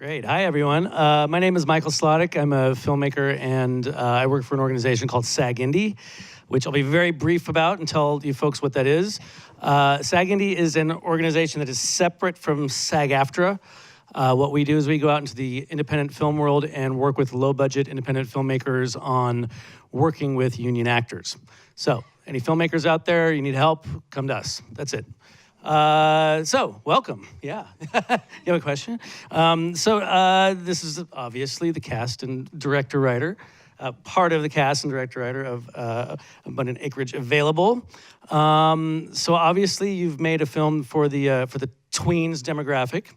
Great. Hi, everyone. My name is Michael Sladek. I'm a filmmaker, and I work for an organization called SAG-Indy, which I'll be very brief about and tell you folks what that is. SAG-Indy is an organization that is separate from SAG-AFTRA. What we do is we go out into the independent film world and work with low-budget independent filmmakers on working with union actors. So, any filmmakers out there, you need help, come to us. That's it. So, welcome. Yeah. You have a question? This is obviously the cast and director-writer, part of the cast and director-writer of Abundant Acreage Available. So obviously you've made a film for the tweens demographic.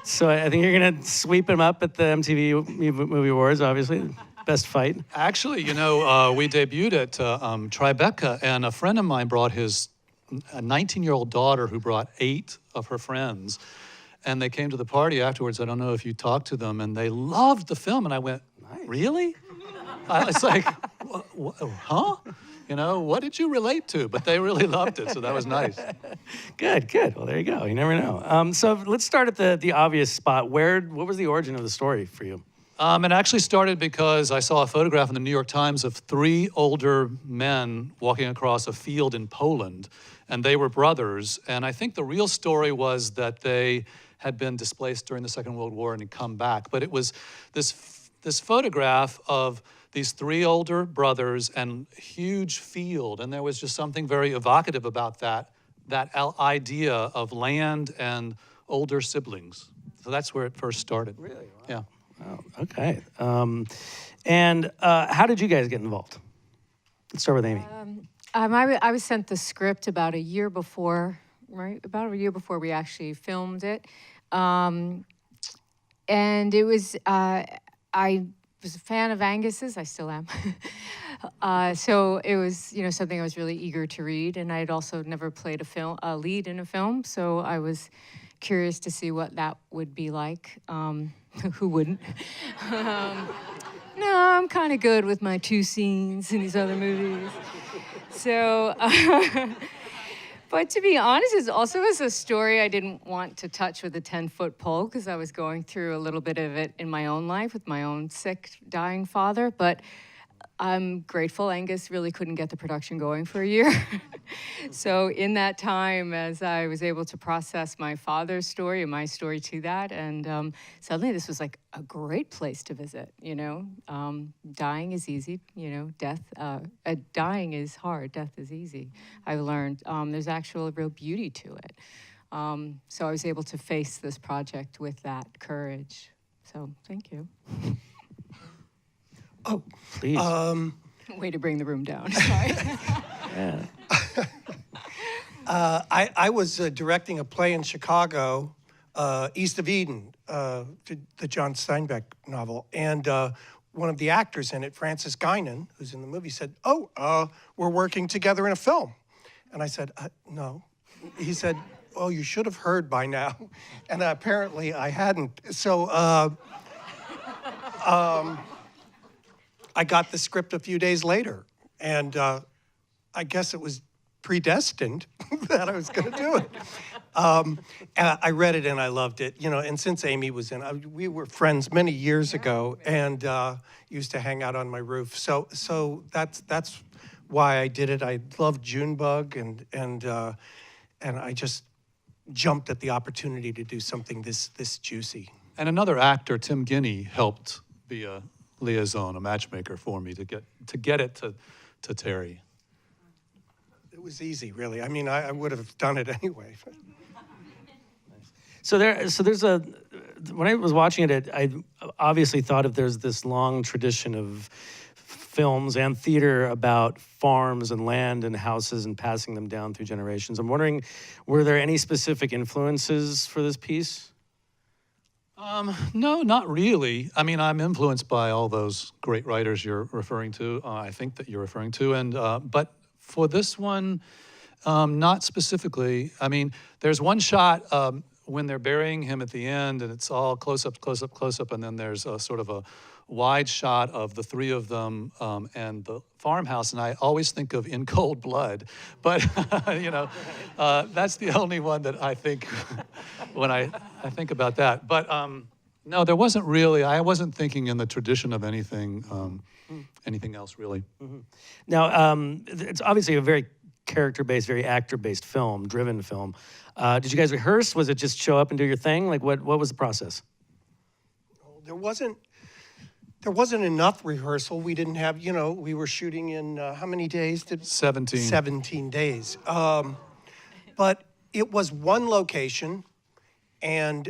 So I think you're gonna sweep him up at the MTV Movie Awards, obviously. Best fight. Actually, you know, we debuted at Tribeca, and a friend of mine brought his 19-year-old daughter who brought 8 of her friends. And they came to the party afterwards. I don't know if you talked to them, and they loved the film. And I went, nice. Really? I was like, huh? You know, what did you relate to? But they really loved it, so that was nice. Good. Well, there you go. You never know. So let's start at the obvious spot. What was the origin of the story for you? It actually started because I saw a photograph in the New York Times of 3 older men walking across a field in Poland, and they were brothers. And I think the real story was that they had been displaced during the Second World War and had come back. But it was this photograph of these 3 older brothers and huge field, and there was just something very evocative about that idea of land and older siblings. So that's where it first started. Really? Wow. Yeah. Oh, okay. And how did you guys get involved? Let's start with Amy. I was sent the script about a year before, right? About a year before we actually filmed it. And it was, I was a fan of Angus's, I still am. So it was, you know, something I was really eager to read, and I had also never played a lead in a film, so I was curious to see what that would be like. Who wouldn't? No, I'm kind of good with my 2 scenes in these other movies. So, but to be honest, it also was a story I didn't want to touch with a 10-foot pole because I was going through a little bit of it in my own life with my own sick, dying father. But I'm grateful Angus really couldn't get the production going for a year. So in that time, as I was able to process my father's story and my story to that, and suddenly this was like a great place to visit, you know. Dying is easy, you know, dying is hard, death is easy. I've learned there's actual real beauty to it. So I was able to face this project with that courage. So thank you. Oh, please. Way to bring the room down. Sorry. Yeah. I was directing a play in Chicago, East of Eden, the John Steinbeck novel. And one of the actors in it, Francis Guinan, who's in the movie, said, we're working together in a film. And I said, no. He said, oh, you should have heard by now. And apparently I hadn't. So I got the script a few days later. And I guess it was predestined that I was going to do it. And I read it and I loved it, you know. And since Amy was in, we were friends many years ago, and used to hang out on my roof. So that's why I did it. I loved Junebug, and I just jumped at the opportunity to do something this juicy. And another actor, Tim Kinney, helped be a liaison, a matchmaker for me to get it to Terry. It was easy, really. I mean, I would have done it anyway. So there's when I was watching it, I obviously thought of there's this long tradition of films and theater about farms and land and houses and passing them down through generations. I'm wondering, were there any specific influences for this piece? No, not really. I mean, I'm influenced by all those great writers you're referring to, I think that you're referring to, and but for this one, not specifically. I mean, there's one shot when they're burying him at the end, and it's all close up, and then there's a sort of a wide shot of the 3 of them and the farmhouse, and I always think of In Cold Blood, but you know, that's the only one that I think when I I think about that. But no, there wasn't really. I wasn't thinking in the tradition of anything else really. Now, it's obviously a very character-based, very actor-based film, driven film. Did you guys rehearse? Was it just show up and do your thing? Like, what was the process? There wasn't enough rehearsal. We didn't have, we were shooting in how many days? 17. 17 days. But it was one location, and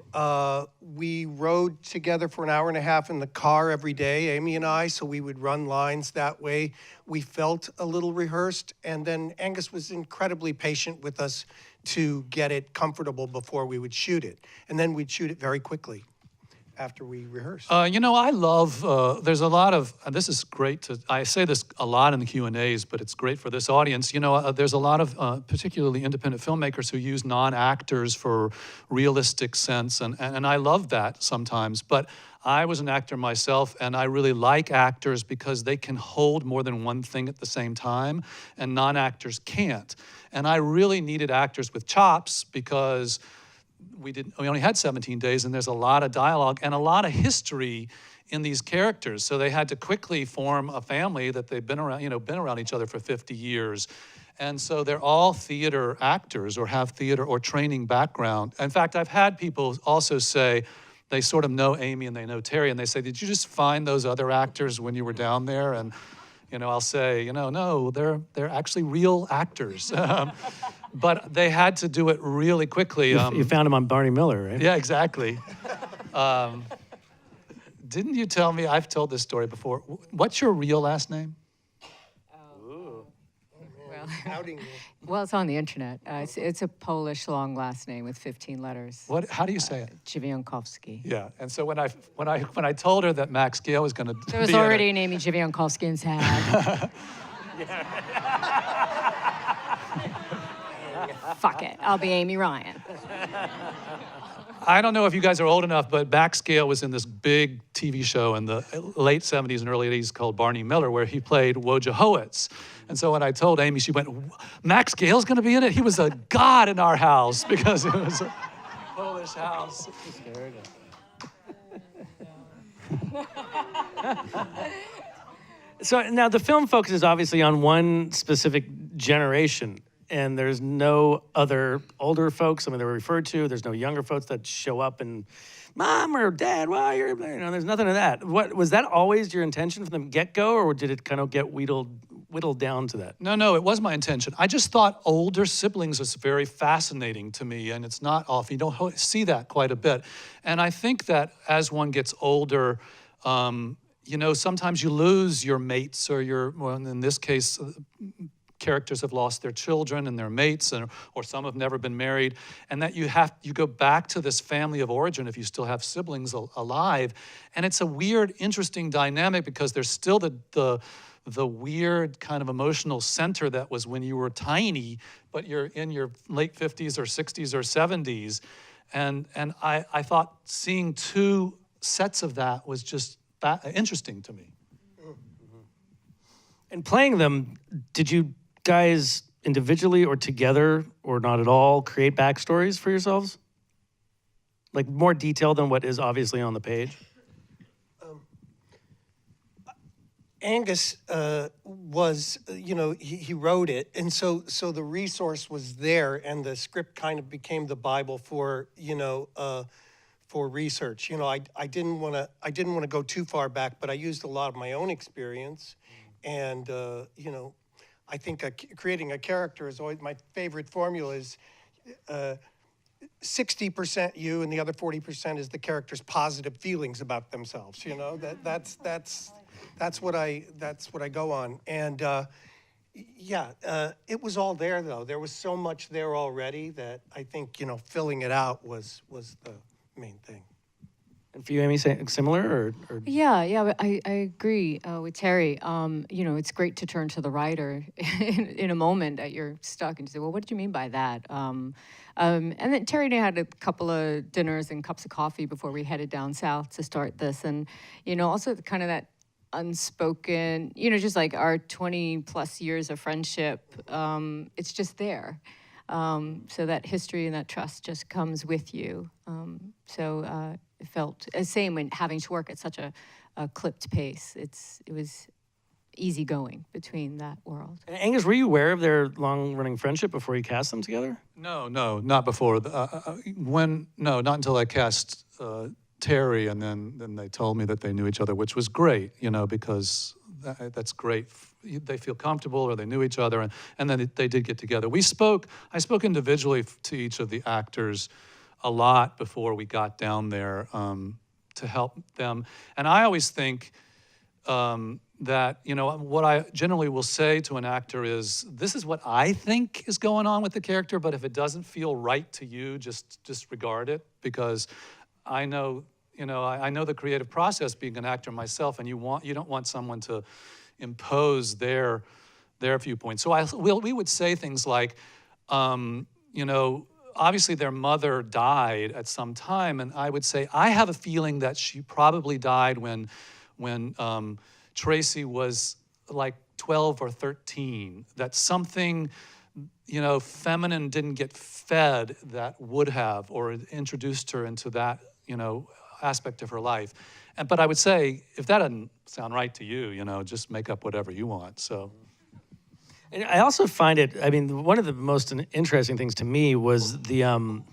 we rode together for an hour and a half in the car every day, Amy and I, so we would run lines that way. We felt a little rehearsed, and then Angus was incredibly patient with us to get it comfortable before we would shoot it. And then we'd shoot it very quickly after we rehearsed. I love, there's a lot of, and this is great I say this a lot in the Q&As, but it's great for this audience. There's a lot of particularly independent filmmakers who use non-actors for realistic sense, and I love that sometimes. But I was an actor myself, and I really like actors because they can hold more than one thing at the same time, and non-actors can't. And I really needed actors with chops because we only had 17 days, and there's a lot of dialogue and a lot of history in these characters. So they had to quickly form a family that they've been around each other for 50 years. And so they're all theater actors or have theater or training background. In fact, I've had people also say, they sort of know Amy and they know Terry, and they say, did you just find those other actors when you were down there? And I'll say, no, they're actually real actors. But they had to do it really quickly. You found him on Barney Miller, right? Yeah, exactly. Didn't you tell me, I've told this story before, what's your real last name? Well, it's on the internet. It's a Polish long last name with 15 letters. How do you say it? Dziewiątkowski. Yeah, and so when I told her that Max Gail was going to There was already an Amy Dziewiątkowski in SAG. Fuck it, I'll be Amy Ryan. I don't know if you guys are old enough, but Max Gail was in this big TV show in the late 70s and early 80s called Barney Miller, where he played Wojciechowicz. And so when I told Amy, she went, Max Gail's going to be in it? He was a god in our house because it was a Polish house. So now the film focuses obviously on one specific generation, and there's no other older folks. I mean, they're referred to. There's no younger folks that show up and, Mom or Dad, well, there's nothing of that. Was that always your intention from the get-go, or did it kind of get whittled down to that? No, it was my intention. I just thought older siblings was very fascinating to me, and it's not often. You don't see that quite a bit. And I think that as one gets older, sometimes you lose your mates or in this case, characters have lost their children and their mates, or some have never been married, and that you go back to this family of origin if you still have siblings alive. And it's a weird, interesting dynamic because there's still the weird kind of emotional center that was when you were tiny, but you're in your late 50s or 60s or 70s. And I thought seeing two sets of that was just interesting to me. And playing them, did you guys individually or together or not at all create backstories for yourselves? Like more detail than what is obviously on the page? Angus was, he wrote it, and so the resource was there, and the script kind of became the Bible for research. I didn't want to go too far back, but I used a lot of my own experience, and I think creating a character is always my favorite formula. Is 60% you, and the other 40% is the character's positive feelings about themselves. That's what I go on. And it was all there though. There was so much there already that I think filling it out was the main thing. And for you, Amy, similar or? Yeah, I agree with Terry. It's great to turn to the writer in a moment that you're stuck and say, well, what did you mean by that? And then Terry and I had a couple of dinners and cups of coffee before we headed down south to start this. And, also kind of that unspoken, just like our 20 plus years of friendship, it's just there. So that history and that trust just comes with you. It felt the same when having to work at such a clipped pace. It was easygoing between that world. And Angus, were you aware of their long-running friendship before you cast them together? No, not before. Not until I cast Terry, and then they told me that they knew each other, which was great, because that's great. They feel comfortable, or they knew each other, and then they did get together. I spoke individually to each of the actors a lot before we got down there to help them. And I always think that, what I generally will say to an actor is, this is what I think is going on with the character, but if it doesn't feel right to you, just disregard it, because I know, I know the creative process being an actor myself, and you don't want someone to impose their viewpoint. So we would say things like, obviously their mother died at some time, and I would say, I have a feeling that she probably died when Tracy was like 12 or 13, that something, feminine didn't get fed that would have, or introduced her into that, aspect of her life. But I would say, if that doesn't sound right to you, just make up whatever you want, so. And I also find it, one of the most interesting things to me was the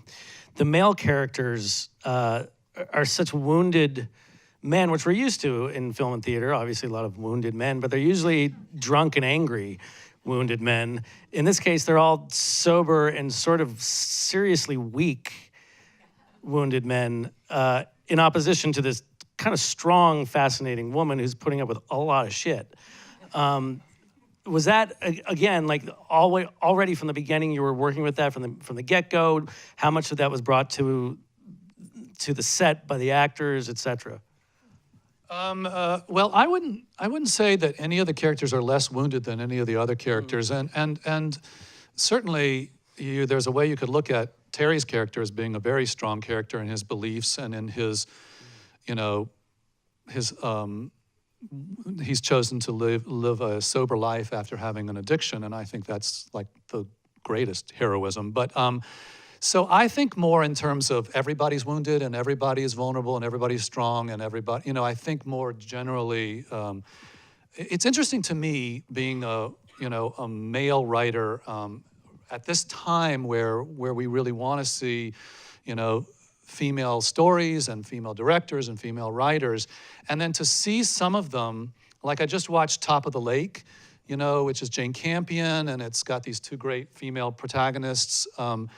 male characters are such wounded men, which we're used to in film and theater, obviously a lot of wounded men, but they're usually drunk and angry wounded men. In this case, they're all sober and sort of seriously weak wounded men, in opposition to this kind of strong, fascinating woman who's putting up with a lot of shit. Was that, again, like already from the beginning, you were working with that from the get-go? How much of that was brought to the set by the actors, et cetera? Well, I wouldn't say that any of the characters are less wounded than any of the other characters, and certainly there's a way you could look at Terry's character as being a very strong character in his beliefs and in his, he's chosen to live a sober life after having an addiction, and I think that's like the greatest heroism. But so I think more in terms of everybody's wounded and everybody is vulnerable and everybody's strong and everybody, I think more generally, it's interesting to me being a male writer at this time where we really want to see, female stories and female directors and female writers, and then to see some of them, like I just watched Top of the Lake, which is Jane Campion, and it's got these two great female protagonists, and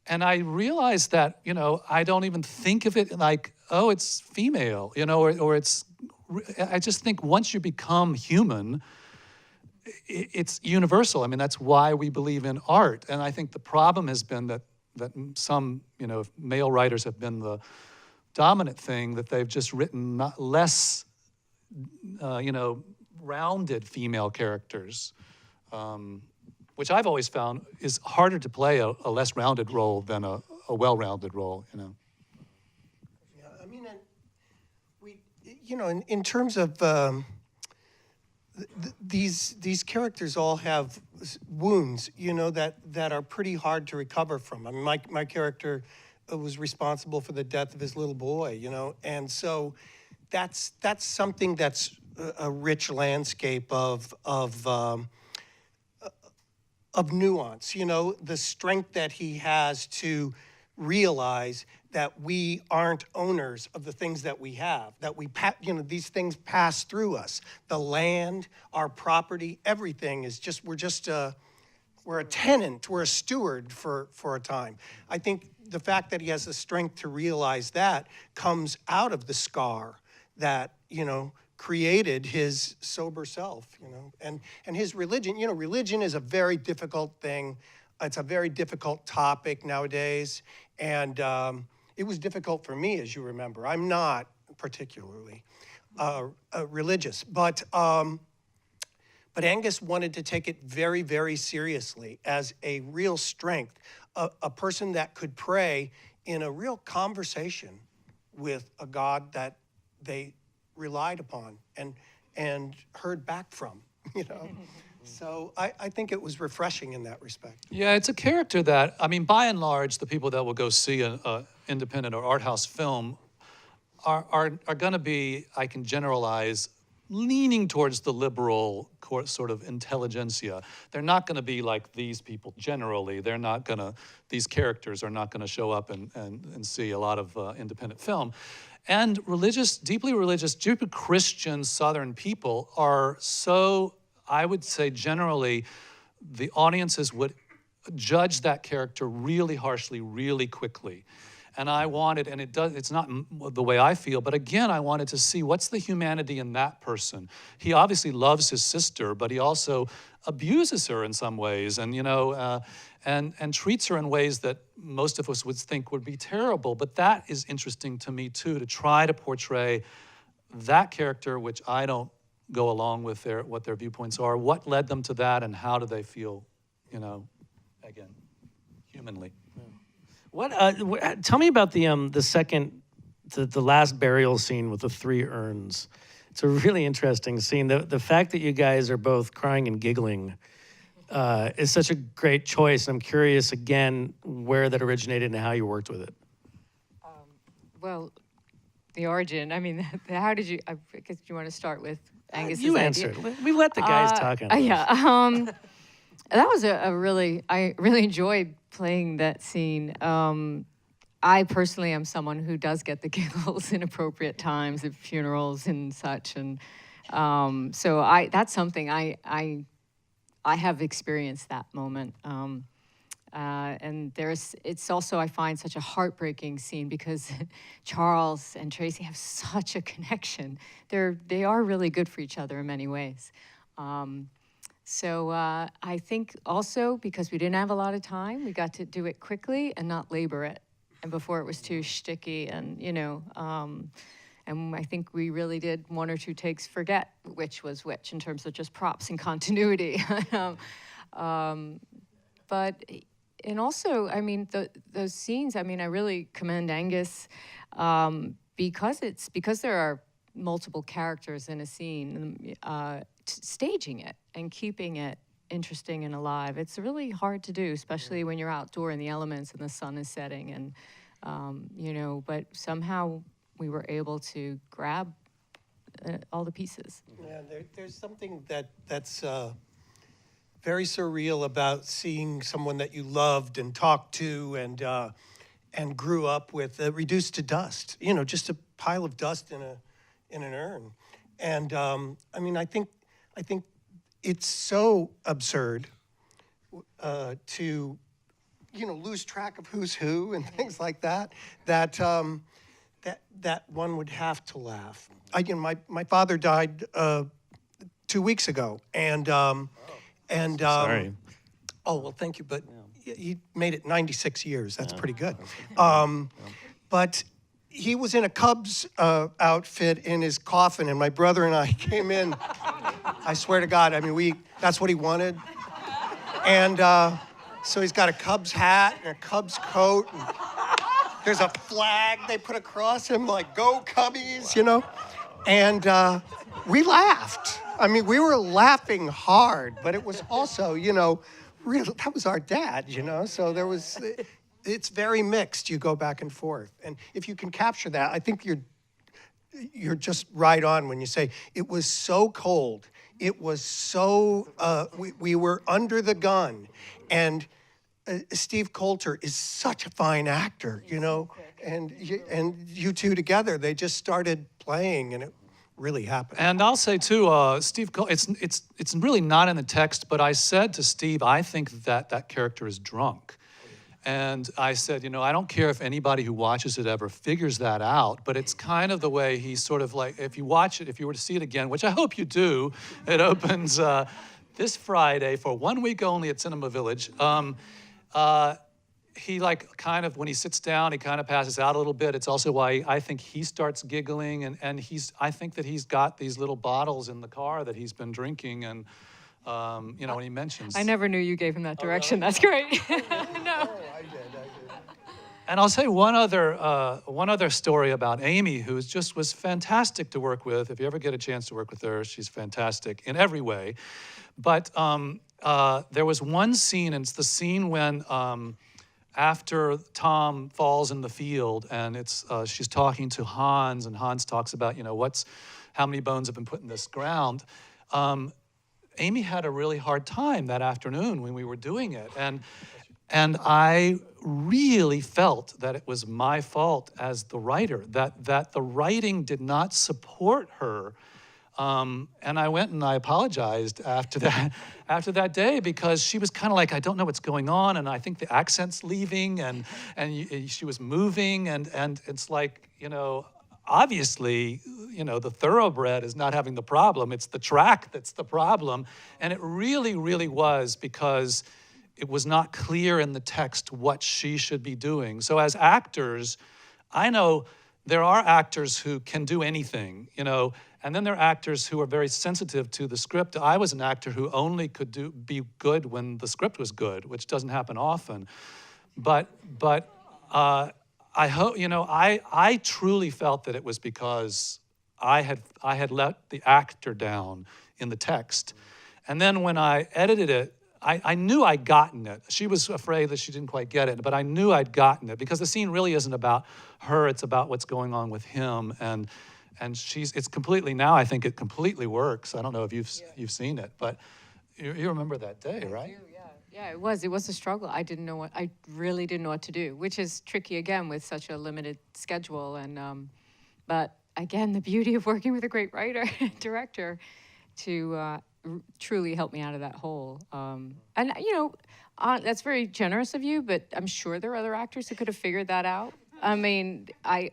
I realized that, I don't even think of it like, oh, it's female, or it's, I just think once you become human, it's universal. That's why we believe in art. And I think the problem has been that some, male writers have been the dominant thing, that they've just written less, rounded female characters, which I've always found is harder to play a less rounded role than a well-rounded role, Yeah, in terms of these characters all have wounds, that are pretty hard to recover from. My character was responsible for the death of his little boy, and so that's something that's a rich landscape of nuance, the strength that he has to realize that we aren't owners of the things that we have, that these things pass through us. The land, our property, everything is just, we're a tenant, we're a steward for a time. I think the fact that he has the strength to realize that comes out of the scar that, created his sober self, and his religion. Religion is a very difficult thing. It's a very difficult topic nowadays, and it was difficult for me, as you remember. I'm not particularly religious, but Angus wanted to take it very, very seriously as a real strength, a person that could pray in a real conversation with a God that they relied upon and heard back from, So I think it was refreshing in that respect. Yeah, it's a character that, I mean, by and large, the people that will go see an independent or art house film are going to be, I can generalize, leaning towards the liberal sort of intelligentsia. They're not going to be like these people generally. They're not going to, these characters are not going to show up and see a lot of independent film. And deeply religious, deeply Christian Southern people are so, I would say generally, the audiences would judge that character really harshly, really quickly. And I wanted, and it's not the way I feel, but again, I wanted to see what's the humanity in that person. He obviously loves his sister, but he also abuses her in some ways, and and treats her in ways that most of us would think would be terrible. But that is interesting to me too, to try to portray that character, which I don't go along with what their viewpoints are. What led them to that, and how do they feel, again, humanly. What? Tell me about the last burial scene with the 3 urns. It's a really interesting scene. The fact that you guys are both crying and giggling is such a great choice. I'm curious again where that originated and how you worked with it. Well, the origin. I mean, how did you? I guess you want to start with Angus's You idea. answered. We let the guys talk on this. Yeah. That was I really enjoyed playing that scene. I personally am someone who does get the giggles in appropriate times at funerals and such, and so that's something I have experienced that moment. And it's also, I find, such a heartbreaking scene because Charles and Tracy have such a connection. They are really good for each other in many ways. So I think also because we didn't have a lot of time, we got to do it quickly and not labor it, and before it was too shticky, and and I think we really did 1 or 2 takes forget which was which in terms of just props and continuity. And also, I mean, those scenes, I mean, I really commend Angus because there are multiple characters in a scene, staging it and keeping it interesting and alive. It's really hard to do, especially when you're outdoor in the elements and the sun is setting, and but somehow we were able to grab all the pieces. Yeah, there's something that's very surreal about seeing someone that you loved and talked to and grew up with reduced to dust. Just a pile of dust in an urn. And I mean, I think it's so absurd to lose track of who's who and things like that that one would have to laugh. My father died 2 weeks ago, and Sorry. Oh, well, thank you, but he made it 96 years. That's pretty good. But he was in a Cubs outfit in his coffin, and my brother and I came in. I swear to God, I mean, that's what he wanted. And so he's got a Cubs hat and a Cubs coat, and there's a flag they put across him, like, "Go Cubbies," And we laughed. I mean, we were laughing hard, but it was also, really, that was our dad, So it's very mixed. You go back and forth. And if you can capture that, I think you're just right on when you say it was so cold. It was so, we were under the gun. And Steve Coulter is such a fine actor, and you two together, they just started playing, and it really happened. And I'll say too, Steve, it's really not in the text, but I said to Steve, I think that character is drunk. And I said, I don't care if anybody who watches it ever figures that out, but it's kind of the way he's sort of like, if you watch it, if you were to see it again, which I hope you do, it opens this Friday for 1 week only at Cinema Village. He kind of, when he sits down, he kind of passes out a little bit. It's also why I think he starts giggling, and I think that he's got these little bottles in the car that he's been drinking, and when he mentions. I never knew you gave him that direction. That's great. No. I did. And I'll say one other story about Amy, who was fantastic to work with. If you ever get a chance to work with her, she's fantastic in every way. But there was one scene, and it's the scene when after Tom falls in the field, and she's talking to Hans, and Hans talks about, how many bones have been put in this ground. Amy had a really hard time that afternoon when we were doing it, and I really felt that it was my fault as the writer, that the writing did not support her. And I went and I apologized after that day, because she was kind of like, I don't know what's going on, and I think the accent's leaving, and she was moving, and it's like, obviously, the thoroughbred is not having the problem. It's the track that's the problem. And it really, really was, because it was not clear in the text what she should be doing. So as actors, I know there are actors who can do anything, and then there are actors who are very sensitive to the script. I was an actor who only could be good when the script was good, which doesn't happen often. But I hope, I truly felt that it was because I had let the actor down in the text. And then when I edited it, I knew I'd gotten it. She was afraid that she didn't quite get it, but I knew I'd gotten it, because the scene really isn't about her, it's about what's going on with him. And it's completely, now I think it completely works. I don't know if you've seen it, but you remember that day, right? Yeah, it was a struggle. I really didn't know what to do, which is tricky again with such a limited schedule. And but again, the beauty of working with a great writer and director to truly help me out of that hole. And that's very generous of you, but I'm sure there are other actors who could have figured that out. I mean, I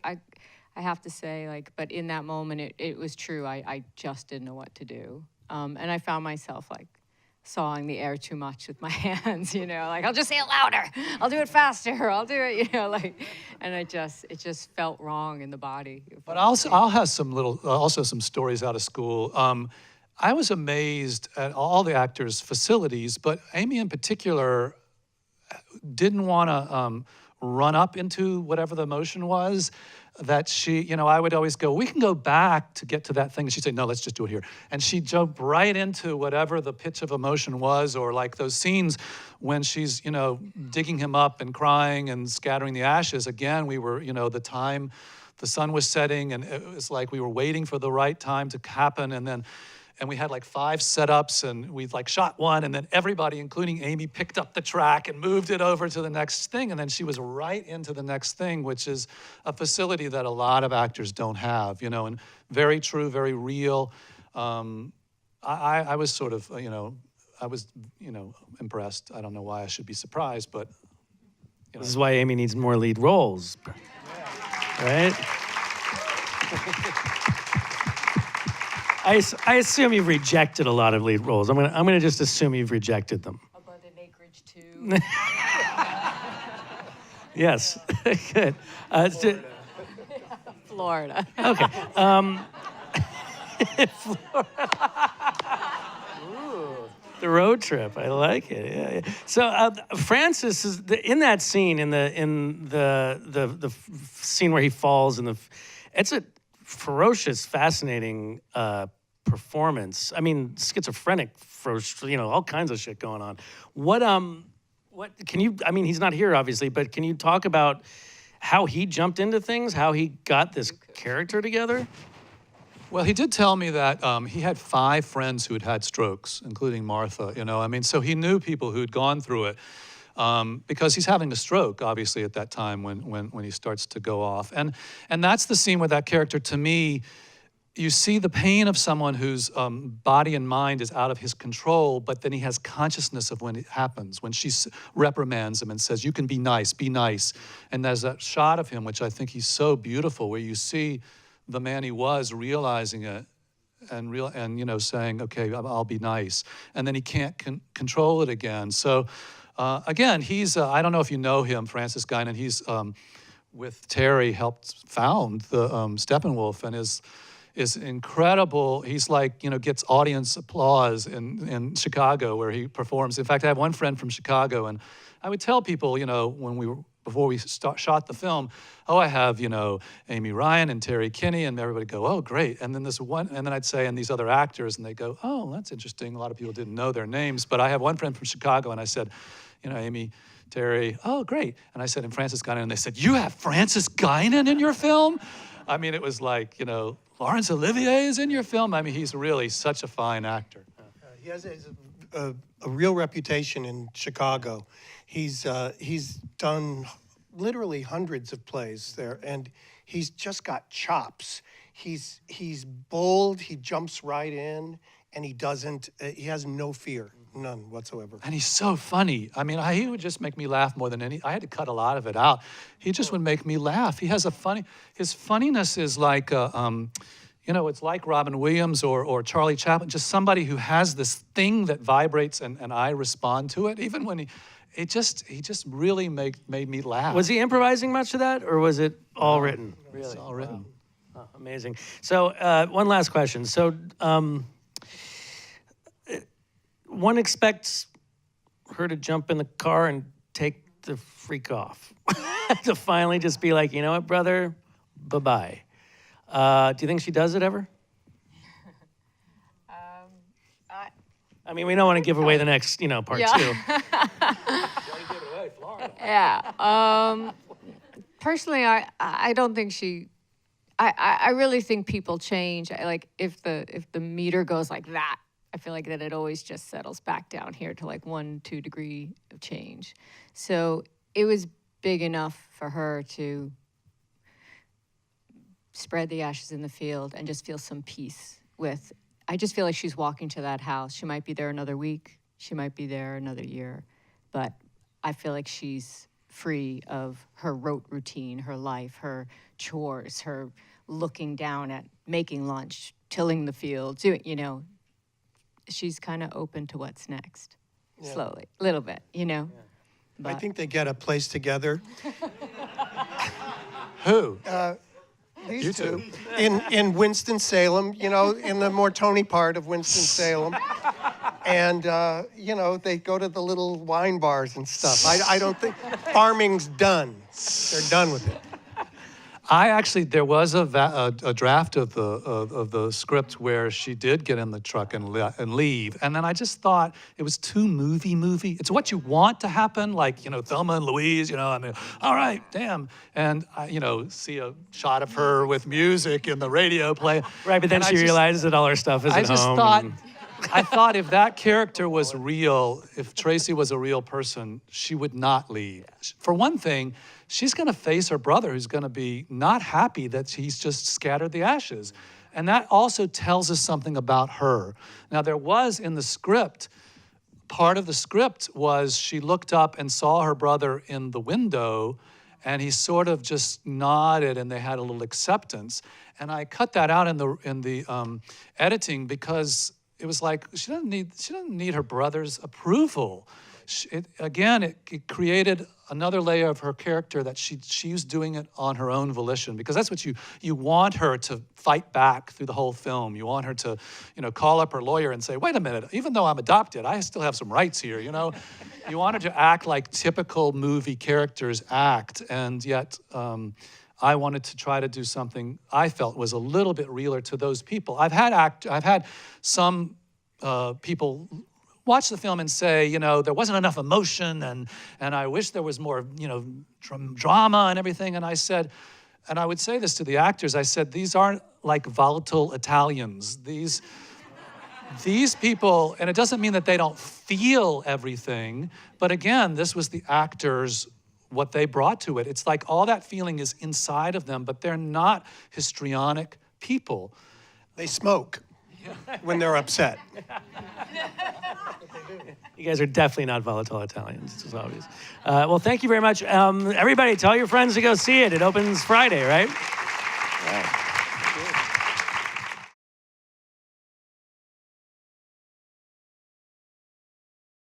have to say, but in that moment, it was true. I just didn't know what to do. And I found myself, sawing the air too much with my hands, I'll just say it louder, I'll do it faster, I'll do it, and it just felt wrong in the body. But I'll have some stories out of school. I was amazed at all the actors' facilities, but Amy in particular didn't want to run up into whatever the emotion was. That she, I would always go, we can go back to get to that thing. And she'd say, no, let's just do it here. And she'd jump right into whatever the pitch of emotion was, or like those scenes when she's, digging him up and crying and scattering the ashes. Again, we were, the sun was setting, and it was like we were waiting for the right time to happen. And we had 5 setups, and we shot one, and then everybody, including Amy, picked up the track and moved it over to the next thing. And then she was right into the next thing, which is a facility that a lot of actors don't have, and very true, very real. I was sort of, impressed. I don't know why I should be surprised, but. This is why Amy needs more lead roles, right? I assume you've rejected a lot of lead roles. I'm gonna just assume you've rejected them. Abundant acreage too. Yes, good. Florida. Okay. The road trip. I like it. Yeah. So Francis is in that scene in the scene where he falls it's a ferocious, fascinating performance. I mean, schizophrenic, all kinds of shit going on. What can you? I mean, he's not here obviously, but can you talk about how he jumped into things, how he got this character together? Well, he did tell me that he had 5 friends who had had strokes, including Martha. So he knew people who had gone through it. Because he's having a stroke, obviously, at that time when he starts to go off. And that's the scene with that character. To me, you see the pain of someone whose body and mind is out of his control, but then he has consciousness of when it happens, when she reprimands him and says, you can be nice, be nice. And there's that shot of him, which I think he's so beautiful, where you see the man he was realizing it and saying, okay, I'll be nice. And then he can't control it again. So again, he's, I don't know if you know him, Francis Guinan. He's, with Terry, helped found the Steppenwolf, and is incredible. He's gets audience applause in Chicago where he performs. In fact, I have one friend from Chicago, and I would tell people, when we were before we shot the film, oh, I have, you know, Amy Ryan and Terry Kinney, and everybody go, oh, great. And then this one, and then I'd say, and these other actors, and they go, oh, that's interesting. A lot of people didn't know their names, but I have one friend from Chicago, and I said, you know, Amy, Terry, oh, great. And I said, and Francis Guinan, and they said, you have Francis Guinan in your film? I mean, it was like, you know, Laurence Olivier is in your film? I mean, he's really such a fine actor. He has a real reputation in Chicago. He's done literally hundreds of plays there, and he's just got chops. He's bold, he jumps right in, and he has no fear, none whatsoever. And he's so funny. I mean, he would just make me laugh more than I had to cut a lot of it out. He just would make me laugh. He has his funniness is like, you know, it's like Robin Williams or Charlie Chaplin, just somebody who has this thing that vibrates and I respond to it. Even when he just really made me laugh. Was he improvising much of that, or was it all written? Really? It's all written. Wow. Oh, amazing. So one last question. So one expects her to jump in the car and take the freak off. To finally just be like, you know what, brother, bye-bye. Do you think she does it ever? I mean, we don't want to give away the next, you know, part two. Yeah. Personally, I don't think she. I really think people change. Like if the meter goes like that, I feel like that it always just settles back down here to like 1-2 degree of change. So it was big enough for her to spread the ashes in the field and just feel some peace with. I just feel like she's walking to that house. She might be there another week. She might be there another year. But I feel like she's free of her rote routine, her life, her chores, her looking down at making lunch, tilling the field, doing, you know. She's kind of open to what's next, slowly, a little bit, you know. Yeah. But I think they get a place together. Who? These two. In Winston-Salem, you know, in the more Tony part of Winston-Salem. And, you know, they go to the little wine bars and stuff. I don't think, farming's done. They're done with it. There was a draft of the script where she did get in the truck and leave, and then I just thought it was too movie. It's what you want to happen, like, you know, Thelma and Louise, you know, I mean, all right, damn, and you know, see a shot of her with music in the radio play. Right, but then she realizes that all her stuff is at home. I thought if that character was real, if Tracy was a real person, she would not leave. For one thing, she's going to face her brother, who's going to be not happy that he's just scattered the ashes. And that also tells us something about her. Now, there was in the script, part of the script was she looked up and saw her brother in the window, and he sort of just nodded, and they had a little acceptance. And I cut that out in the editing because it was like she doesn't need her brother's approval. It created another layer of her character that she was doing it on her own volition, because that's what you want her to fight back through the whole film. You want her to, you know, call up her lawyer and say, wait a minute, even though I'm adopted, I still have some rights here, you know? You want her to act like typical movie characters act, and yet I wanted to try to do something I felt was a little bit realer to those people. I've had some people watch the film and say, you know, there wasn't enough emotion, and I wish there was more, you know, drama and everything. And I said, and I would say this to the actors, I said, these aren't like volatile Italians. These people, and it doesn't mean that they don't feel everything, but again, this was the actors, what they brought to it. It's like all that feeling is inside of them, but they're not histrionic people. They smoke when they're upset. You guys are definitely not volatile Italians, it's obvious. Well, thank you very much. Everybody, tell your friends to go see it. It opens Friday, right? All right.